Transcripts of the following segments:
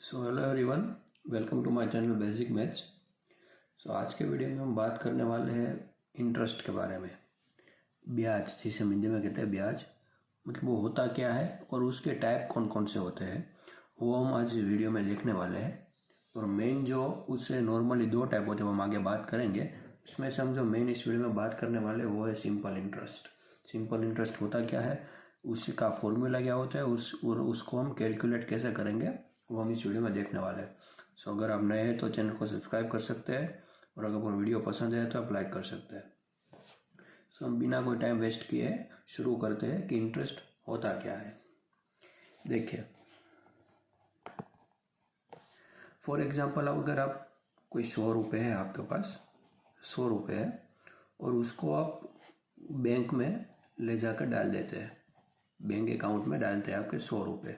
So hello everyone, welcome to my channel basic maths. आज के video में हम बात करने वाले हैं इंटरेस्ट के बारे में। ब्याज, जिसे हिंदी में कहते हैं ब्याज, मतलब वो होता क्या है और उसके टाइप कौन कौन से होते हैं, वो हम आज वीडियो में देखने वाले हैं। और मेन जो उससे नॉर्मली दो टाइप होते हैं वो हम आगे बात करेंगे। उसमें से हम जो मेन इस वीडियो में बात करने वाले हैं वो है सिंपल इंटरेस्ट। सिंपल इंटरेस्ट होता क्या है, उसका फॉर्मूला क्या होता है, उसको हम कैलकुलेट कैसे करेंगे, वो हम इस वीडियो में देखने वाले हैं। अगर आप नए हैं तो चैनल को सब्सक्राइब कर सकते हैं, और अगर आपको वीडियो पसंद है तो आप लाइक कर सकते हैं। हम बिना कोई टाइम वेस्ट किए शुरू करते हैं कि इंटरेस्ट होता क्या है। देखिए, फॉर एग्जांपल अगर आप कोई 100 रुपये है आपके पास, 100 रुपये है, और उसको आप बैंक में ले जाकर डाल देते हैं, बैंक अकाउंट में डालते हैं आपके 100 रुपये,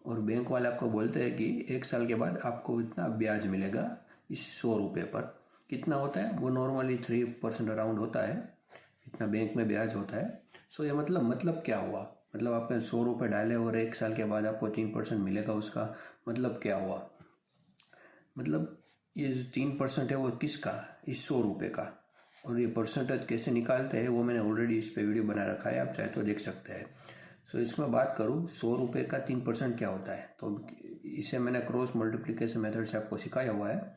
और बैंक वाले आपको बोलते हैं कि 1 साल के बाद आपको इतना ब्याज मिलेगा इस 100 रुपये पर। कितना होता है वो नॉर्मली 3% अराउंड होता है, इतना बैंक में ब्याज होता है। ये मतलब क्या हुआ, मतलब आपने 100 रुपये डाले और 1 साल के बाद आपको 3% मिलेगा, उसका मतलब क्या हुआ, मतलब ये जो 3% है वो किसका, इस 100 रुपये का। और ये परसेंटेज कैसे निकालते हैं वो मैंने ऑलरेडी इस पे वीडियो बना रखा है, आप चाहे तो देख सकते हैं। इसमें बात करूँ 100 रुपये का 3% क्या होता है, तो इसे मैंने क्रॉस मल्टीप्लिकेशन मेथड से आपको सिखाया हुआ है,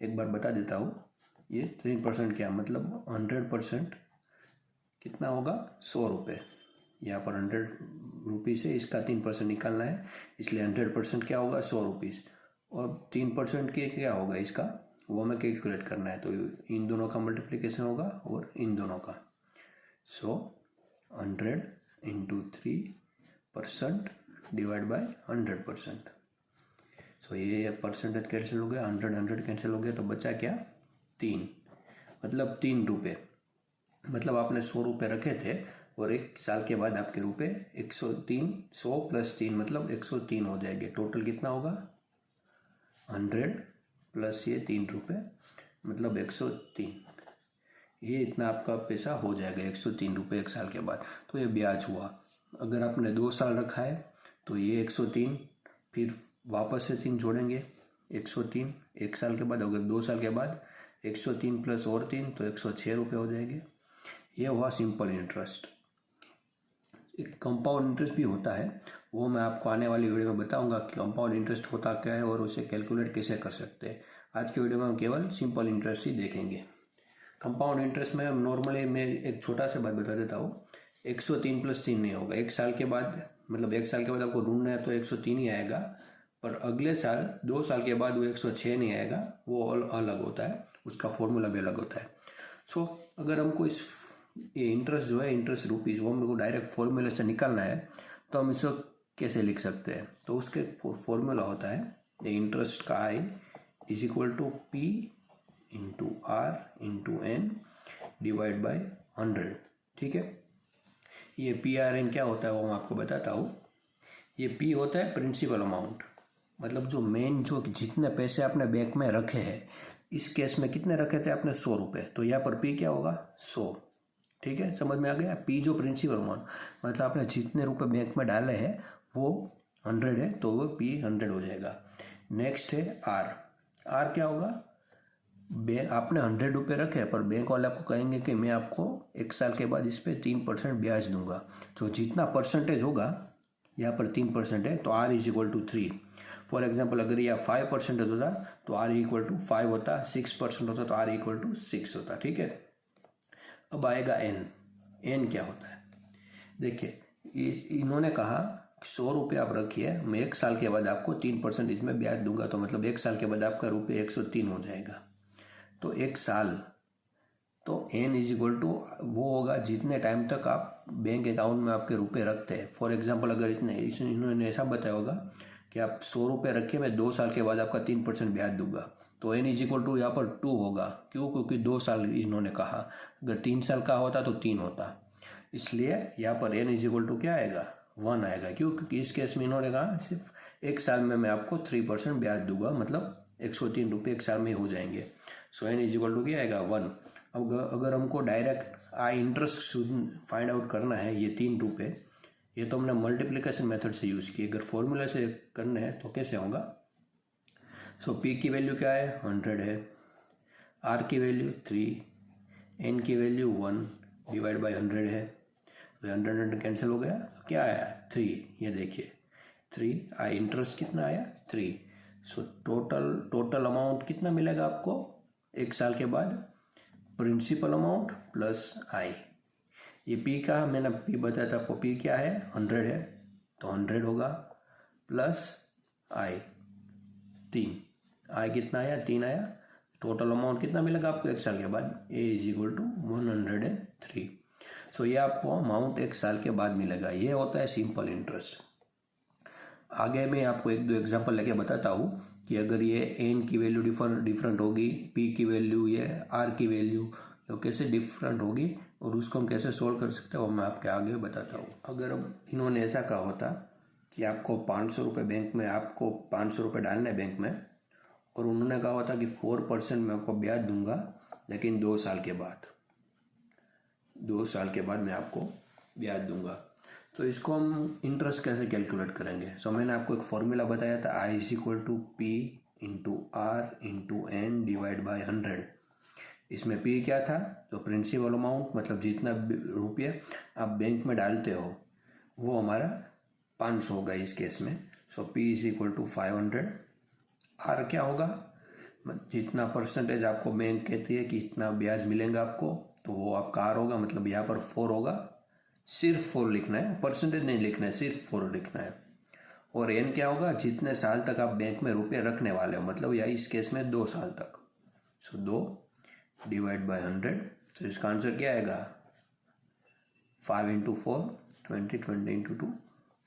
एक बार बता देता हूँ। ये 3% क्या मतलब 100% कितना होगा, 100 रुपये। यहाँ पर 100 रुपीज़ से इसका 3% निकालना है, इसलिए 100% क्या होगा, 100 रुपीज़। और 3% के क्या होगा इसका, वो हमें कैलकुलेट करना है, तो इन दोनों का मल्टीप्लिकेशन होगा और इन दोनों का। 100 इंटू 3% डिवाइड बाय 100%। ये परसेंटेज कैंसिल हो गया, 100 कैंसिल हो गया, तो बचा क्या, 3, मतलब 3 रुपये। मतलब आपने 100 रुपये रखे थे और 1 साल के बाद आपके रुपये 103, 100 प्लस 3 मतलब 103 हो जाएंगे। टोटल कितना होगा, 100 प्लस ये 3 रुपये मतलब 103। ये इतना आपका पैसा हो जाएगा 103 रुपये 1 साल के बाद। तो ये ब्याज हुआ। अगर आपने 2 साल रखा है तो ये 103, फिर वापस से 3 जोड़ेंगे, 103 1 साल के बाद। अगर 2 साल के बाद 103 प्लस और 3 तो 106 रुपये हो जाएंगे। ये हुआ सिंपल इंटरेस्ट। एक कंपाउंड इंटरेस्ट भी होता है, वो मैं आपको आने वाली वीडियो में बताऊंगा कि कंपाउंड इंटरेस्ट होता क्या है और उसे कैलकुलेट कैसे कर सकते हैं। आज की वीडियो में हम केवल सिंपल इंटरेस्ट ही देखेंगे। कंपाउंड इंटरेस्ट में नॉर्मली मैं एक छोटा सा बात बता देता हूँ, 103 प्लस 3 नहीं होगा। 1 साल के बाद मतलब 1 साल के बाद आपको ढूंढना है तो 103 ही आएगा, पर अगले साल 2 साल के बाद वो 106 नहीं आएगा, वो अलग होता है, उसका फॉर्मूला भी अलग होता है। अगर हमको ये इंटरेस्ट जो है, इंटरेस्ट रुपीज़, वो हमको डायरेक्ट फॉर्मूले से निकालना है, तो हम इसको कैसे लिख सकते हैं, तो उसके फॉर्मूला होता है इंटरेस्ट का I is equal to P into R into N divide by 100। ठीक है, ये पी आर एन क्या होता है वो मैं आपको बताता हूँ। ये पी होता है प्रिंसिपल अमाउंट, मतलब जो मेन जो जितने पैसे आपने बैंक में रखे हैं, इस केस में कितने रखे थे आपने, 100 रुपये, तो यहाँ पर पी क्या होगा, 100। ठीक है, समझ में आ गया। पी जो प्रिंसिपल अमाउंट, मतलब आपने जितने रुपए बैंक में डाले हैं वो 100 है, तो वो पी 100 हो जाएगा। नेक्स्ट है आर। आर क्या होगा, बैंक आपने 100 रुपये रखे पर बैंक वाले आपको कहेंगे कि मैं आपको 1 साल के बाद इस पर 3% ब्याज दूंगा, तो जितना परसेंटेज होगा, यहाँ पर 3% है तो R is equal to 3। For example अगर यह 5% होता तो आर इक्वल टू 5 होता, 6% होता तो आर इक्वल टू 6 होता। ठीक है, अब आएगा एन। एन क्या होता है, देखिए इन्होंने कहा 100 रुपये आप रखिए, मैं 1 साल के बाद आपको 3% इसमें ब्याज दूंगा, तो मतलब 1 साल के बाद आपका रुपये 103 हो जाएगा। तो 1 साल, तो एन इज इक्वल टू वो होगा जितने टाइम तक आप बैंक अकाउंट में आपके रुपये रखते हैं। फॉर एग्जाम्पल अगर इन्होंने ऐसा बताया होगा कि आप 100 रुपये रखिए, मैं 2 साल के बाद आपका 3% ब्याज दूंगा, तो एन इज इक्वल टू यहाँ पर 2 होगा। क्यों, क्योंकि 2 साल इन्होंने कहा, अगर 3 साल का होता तो 3 होता, इसलिए यहाँ पर एन इज इक्वल टू क्या आएगा, 1 आएगा। क्यों, क्योंकि इस केस में इन्होंने कहा सिर्फ 1 साल में मैं आपको 3% ब्याज दूंगा, मतलब 103 रुपये 1 साल में हो जाएंगे। एन इज इक्वल टू क्या आएगा, 1। अब अगर हमको डायरेक्ट आई इंटरेस्ट फाइंड आउट करना है, ये 3 रुपये, ये तो हमने मल्टीप्लिकेशन मेथड से यूज़ किए, अगर फॉर्मूला से करना है तो कैसे होगा, सो पी की वैल्यू क्या है 100 है, आर की वैल्यू 3, एन की वैल्यू 1 डिवाइड बाई 100 है, तो 100 कैंसिल हो गया, तो क्या आया 3, ये देखिए 3 आई, इंटरेस्ट कितना आया 3। सो टोटल अमाउंट कितना मिलेगा आपको 1 साल के बाद, प्रिंसिपल अमाउंट प्लस आई। ये पी का मैंने पी बताया था आपको, पी क्या है 100 है, तो 100 होगा प्लस आई 3, आई कितना आया 3 आया, टोटल अमाउंट कितना मिलेगा आपको 1 साल के बाद, ए इज इक्वल टू 103। सो ये आपको अमाउंट 1 साल के बाद मिलेगा। ये होता है सिंपल इंटरेस्ट। आगे मैं आपको 1-2 एग्जांपल लेके बताता हूँ कि अगर ये एन की वैल्यू डिफरेंट होगी, पी की वैल्यू, ये आर की वैल्यू तो कैसे डिफरेंट होगी और उसको हम कैसे सोल्व कर सकते हैं वो मैं आपके आगे बताता हूँ। अगर अब इन्होंने ऐसा कहा होता कि आपको 500 रुपये बैंक में, आपको 500 रुपये डालना है बैंक में, और उन्होंने कहा होता कि 4% मैं आपको ब्याज दूंगा, लेकिन 2 साल के बाद, 2 साल के बाद मैं आपको ब्याज दूंगा, तो इसको हम इंटरेस्ट कैसे कैलकुलेट करेंगे। सो मैंने आपको एक फॉर्मूला बताया था, I is equal to P into R into N divide by 100। इसमें पी क्या था, तो प्रिंसिपल अमाउंट, मतलब जितना रुपये आप बैंक में डालते हो वो हमारा 500 होगा इस केस में। So P is equal to 500। R क्या होगा, जितना परसेंटेज आपको बैंक कहती है कि इतना ब्याज मिलेगा आपको, तो वो आपका आर होगा, मतलब यहाँ पर 4 होगा, सिर्फ 4 लिखना है, परसेंटेज नहीं लिखना है, सिर्फ 4 लिखना है। और एन क्या होगा, जितने साल तक आप बैंक में रुपये रखने वाले हो, मतलब या इस केस में 2 साल तक। सो 2 डिवाइड बाई 100, तो इसका आंसर क्या आएगा 5 इंटू 4 20, 20 इंटू 2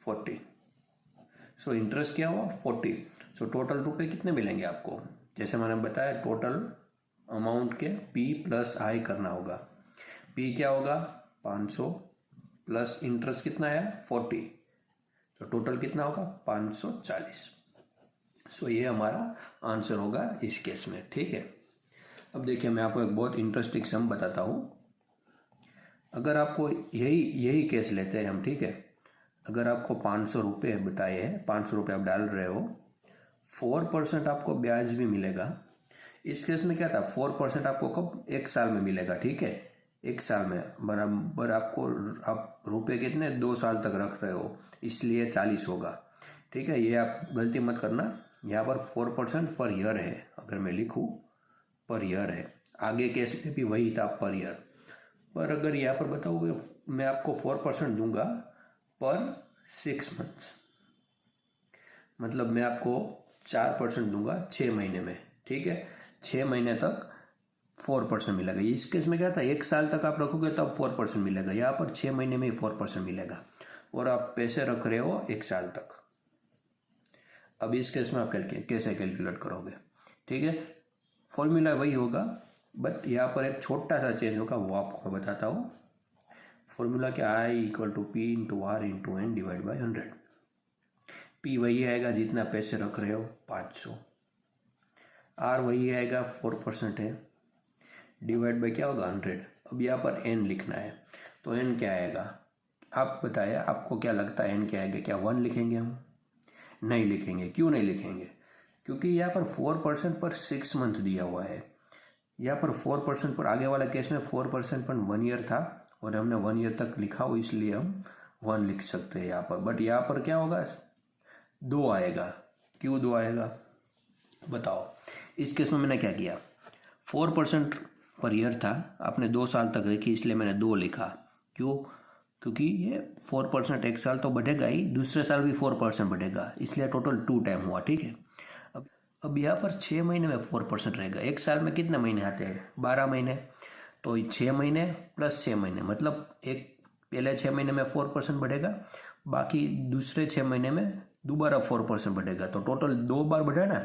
40। सो इंटरेस्ट क्या हुआ 40। सो टोटल रुपये कितने मिलेंगे आपको, जैसे मैंने बताया टोटल अमाउंट के पी प्लस आई करना होगा। पी क्या होगा 500 प्लस इंटरेस्ट कितना आया 40, तो टोटल कितना होगा 540। सो ये हमारा आंसर होगा इस केस में, ठीक है। अब देखिए मैं आपको एक बहुत इंटरेस्टिंग सम बताता हूँ। अगर आपको यही केस लेते हैं हम, ठीक है, अगर आपको 500 रुपये बताए हैं, 500 रुपये आप डाल रहे हो, 4% आपको ब्याज भी मिलेगा। इस केस में क्या था 4% आपको कब 1 साल में मिलेगा, ठीक है, 1 साल में बराबर आपको, आप रुपये कितने 2 साल तक रख रहे हो, इसलिए 40 होगा, ठीक है। ये आप गलती मत करना, यहाँ पर 4% पर ईयर है, अगर मैं लिखूँ पर ईयर है, आगे केस में भी वही था पर ईयर, पर अगर यहाँ पर बताओगे मैं आपको 4% दूंगा पर 6 मंथ्स, मतलब मैं आपको 4% दूंगा 6 महीने में, ठीक है, 6 महीने तक 4% मिलेगा। इस केस में क्या था 1 साल तक आप रखोगे तब 4% मिलेगा, यहाँ पर 6 महीने में ही 4% मिलेगा, और आप पैसे रख रहे हो 1 साल तक। अब इस केस में आप कैसे कैलकुलेट करोगे, ठीक है, फॉर्मूला वही होगा, बट यहाँ पर एक छोटा सा चेंज होगा, वो आपको मैं बताता हूँ। फॉर्मूला क्या, I equal to P into R into N divide by 100। P वही आएगा जितना पैसे रख रहे हो 500, आर वही आएगा 4% है, डिवाइड बाई क्या होगा 100। अब यहाँ पर एन लिखना है, तो एन क्या आएगा आप बताइए, आपको क्या लगता है एन क्या आएगा, क्या 1 लिखेंगे हम, नहीं लिखेंगे। क्यों नहीं लिखेंगे, क्योंकि यहाँ पर 4% पर 6 मंथ दिया हुआ है, यहाँ पर 4% पर, आगे वाला केस में 4% पर 1 ईयर था और हमने 1 ईयर तक लिखा हो, इसलिए हम 1 लिख सकते हैं यहाँ पर। बट यहाँ पर क्या होगा 2 आएगा, क्यों 2 आएगा बताओ। इस केस में मैंने क्या किया, 4% पर ईयर था, आपने 2 साल तक रखी, इसलिए मैंने 2 लिखा। क्यों, क्योंकि ये 4% 1 साल तो बढ़ेगा ही, दूसरे साल भी 4% बढ़ेगा, इसलिए टोटल 2 टाइम हुआ, ठीक है। अब यहाँ पर 6 महीने में 4% रहेगा, 1 साल में कितने महीने आते हैं 12 महीने, तो 6 महीने प्लस 6 महीने, मतलब एक पहले 6 महीने में 4% बढ़ेगा, बाकी दूसरे 6 महीने में दोबारा 4% बढ़ेगा, तो टोटल 2 बार बढ़ा ना,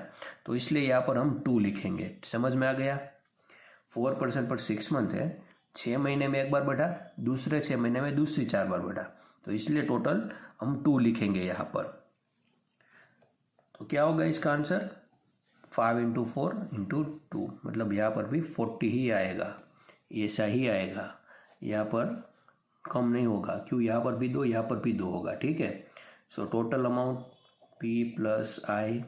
तो इसलिए यहाँ पर हम 2 लिखेंगे। समझ में आ गया, 4% पर 6 मंथ है, 6 महीने में 1 बार बढ़ा, दूसरे 6 महीने में दूसरी 4 बार बढ़ा, तो इसलिए टोटल हम 2 लिखेंगे यहाँ पर। तो क्या होगा इसका आंसर 5 इंटू 4 इंटू 2, मतलब यहाँ पर भी 40 ही आएगा, ऐसा ही आएगा, यहाँ पर कम नहीं होगा। क्यों, यहाँ पर भी 2, यहाँ पर भी 2 होगा, ठीक है। So total amount P plus I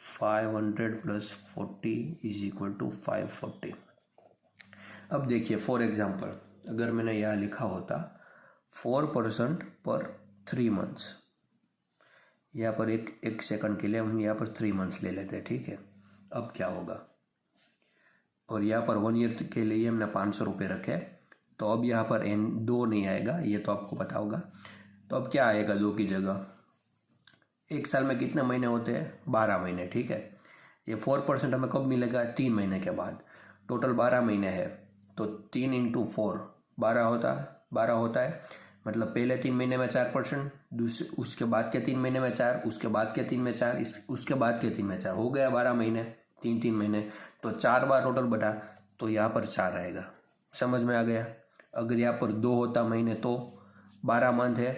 500 + 40 = 540। अब देखिए फॉर एग्जांपल अगर मैंने यहाँ लिखा होता 4% पर 3 मंथ्स, यहाँ पर एक सेकंड के लिए हम यहाँ पर 3 मंथ्स ले लेते हैं, ठीक है। अब क्या होगा, और यहाँ पर 1 ईयर के लिए हमने 500 रुपये रखे, तो अब यहाँ पर n 2 नहीं आएगा, ये तो आपको पता होगा। तो अब क्या आएगा 2 की जगह? एक साल में कितने महीने होते हैं? 12 महीने, ठीक है। ये 4% हमें कब मिलेगा? 3 महीने के बाद। टोटल 12 महीने है, तो 3 × 4 12 होता है। मतलब पहले 3 महीने में 4%, दूसरे उसके बाद के 3 महीने में 4, उसके बाद के 3 में 4, उसके बाद के 3 में 4, हो गया 12 महीने, 3 महीने। तो 4 बार टोटल बढ़ा, तो यहाँ पर 4 आएगा। समझ में आ गया? अगर यहाँ पर 2 होता महीने तो 12 मंथ है,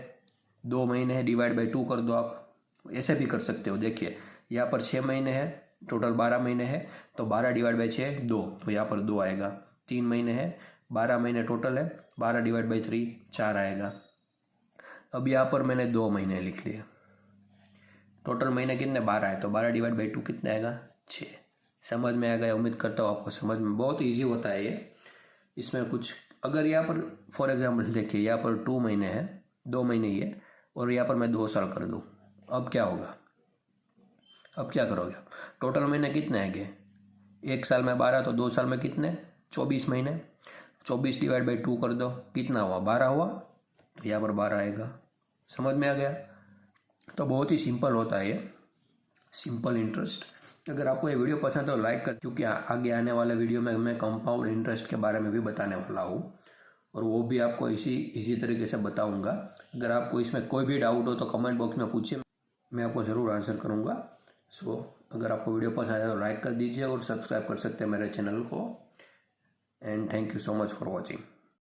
2 महीने है, डिवाइड बाई 2 कर दो आप। ऐसे भी कर सकते हो। देखिए यहाँ पर 6 महीने है, टोटल 12 महीने है, तो 12 डिवाइड बाई 6 2, तो यहाँ पर 2 आएगा। 3 महीने है, 12 महीने टोटल है, 12 डिवाइड बाई 3 4 आएगा। अब यहाँ पर मैंने 2 महीने लिख लिए, टोटल महीने कितने? 12 है, तो 12 डिवाइड बाई 2 कितने आएगा? 6। समझ में आ गया? उम्मीद करता हूँ आपको समझ में। बहुत ईजी होता है ये, इसमें कुछ अगर यहाँ पर फॉर एग्जाम्पल देखिए यहाँ पर 2 महीने है, 2 महीने ही है, और यहाँ पर मैं 2 साल कर दूँ, अब क्या होगा? अब क्या करोगे? टोटल महीने कितने आएंगे? एक साल में 12, तो 2 साल में कितने? 24 महीने। 24 डिवाइड बाई 2 कर दो, कितना हुआ? 12 हुआ, तो यहाँ पर 12 आएगा। समझ में आ गया? तो बहुत ही सिंपल होता है ये, सिंपल इंटरेस्ट। अगर आपको ये वीडियो पसंद है तो लाइक कर, क्योंकि आगे आने वाले वीडियो में मैं कंपाउंड इंटरेस्ट के बारे में भी बताने वाला हूँ, और वो भी आपको इसी तरीके से बताऊँगा। अगर आपको इसमें कोई भी डाउट हो तो कमेंट बॉक्स में पूछिए, मैं आपको ज़रूर आंसर करूँगा। सो अगर आपको वीडियो पसंद आए तो लाइक कर दीजिए और सब्सक्राइब कर सकते हैं मेरे चैनल को। And thank you so much for watching.